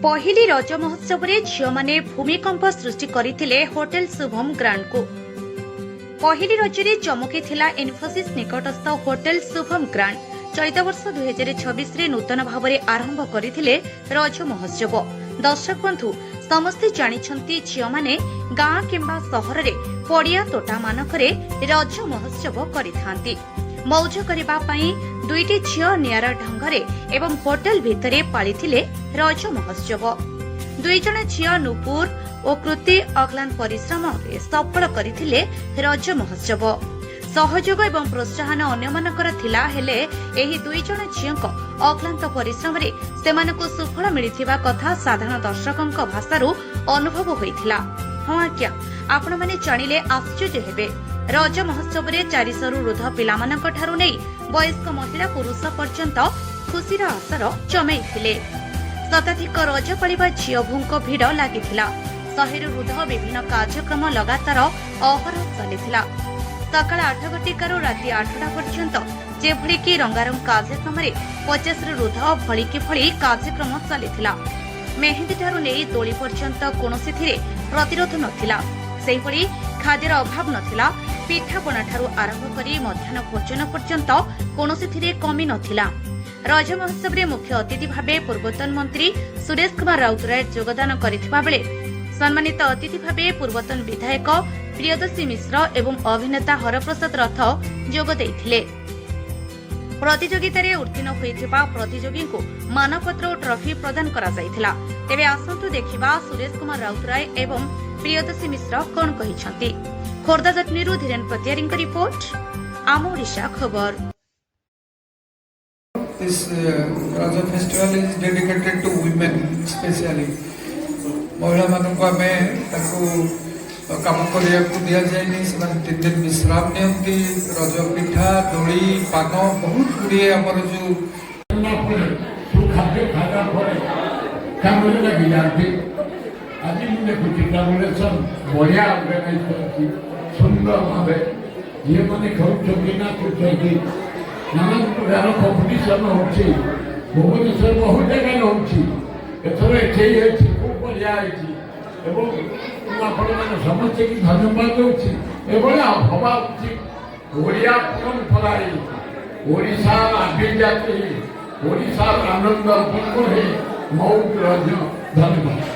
पहली रज महोत्सव में झील मैंने भूमिकंप सृष्टि करते होटेल शुभम ग्रांड को। पहली रजरे चमकी इन्फोसिस निकटस्थ होटेल शुभम ग्रांड चलित वर्ष 2026 रे नूतन भाव में आरंभ करते रज महोत्सव। दर्शक बंधु समस्ते जानिछंती झील मैंने गाँ किंबा सहर रे पड़िया तोटा मानक रज महोत्सव करिथांती। मौज करबा पई दुईटी झील नियारा ढंगरे एवं होटेल भितरे पालिथिले रज महोत्सव। दुई जण झील नुपुर और कृति अग्लान परिश्रम सफल करथिले रज महोत्सव। सहयोग एवं प्रोत्साहन अन्यमानकर थिला हेले एही दुई जण झीलक अक्लांत परिश्रम रे सेमानकु सुफल मिलिथिबा कथा साधारण दर्शकंक भाषारू अनुभव होइथिला। हां आज्ञा आपण माने जानिले आश्चर्य हेबे। रज महोत्सव में 400 रु ऊर्ध्व पिलामानक ठारू नै वयस्क महिला पुरुष पर्यंत खुशीर आसर जमैथिले। शताधिक रज पालिबा झीलभूंक भिड़ लागिथिला। 100 रु ऊर्ध्व विभिन्न कार्यक्रम लगातार अहरह चलिथिला। सकाळ 8 घटिकारु राति 8टा पर्यंत जेभଳି कि रंगारंग कार्यक्रम 50 रु ऊर्ध्व भଳି कि भଳି कार्यक्रम चलिथिला। मेहेंदी ठारू नै दोली पर्यंत कोनोसी थिरे प्रतिरोध नथिला। सेहिभଳି खाद्यर अभाव नथिला। पिठापणा ठारू आरंभ करी मध्याह्न भोजन पर्यंत कोनोसी थिरे कमी नथिला। रज महोत्सव रे मुख्य अतिथि भावे पूर्वतन मंत्री सुरेश कुमार राउतराय योगदान करिथिबा बेले सम्मानित अतिथि भावे पूर्वतन विधायक प्रियदर्शी मिश्र एवं अभिनेता हरप्रसाद रथ जोग दैथिले। प्रतियोगिता रे उत्तीर्ण होइथिबा प्रतियोगी को मानपत्र और ट्रॉफी प्रदान करा जायथिला। तेबे आसंतु देखिबा सुरेश कुमार राउतराय एवं प्रियदर्शी मिश्र कोन कहिसंती। खोर्धा जटनीरू धीरेन प्रतियारींक रिपोर्ट, आम ओडिशा खबर। This Raja festival is dedicated to women especially. महिला मानक आमे ताको काम करिया को दिया जायनी से 3 दिन विश्राम नियंती। रज पिठा दोली पान बहुत गुड़िए हमर जो खाद्य खाना पड़े काम लगी जाती। आज मुझे कुछ सब बढ़िया ऑर्गेनाइज करती सुंदर भाव ये मैंने खाऊँ ना कुछ नाना प्रकार कॉम्पिटिशन होची भुवनेश्वर बहुत जगह होची एथर एठे खूब बढ़िया एवं आपण मैंने समस्ते की धन्यवाद दूची एभलिया हवा उचित ओडिया परंपराई ओडिशा अभिजाती ओडिशा आनंद अर्पण करे मौज रज धन्यवाद।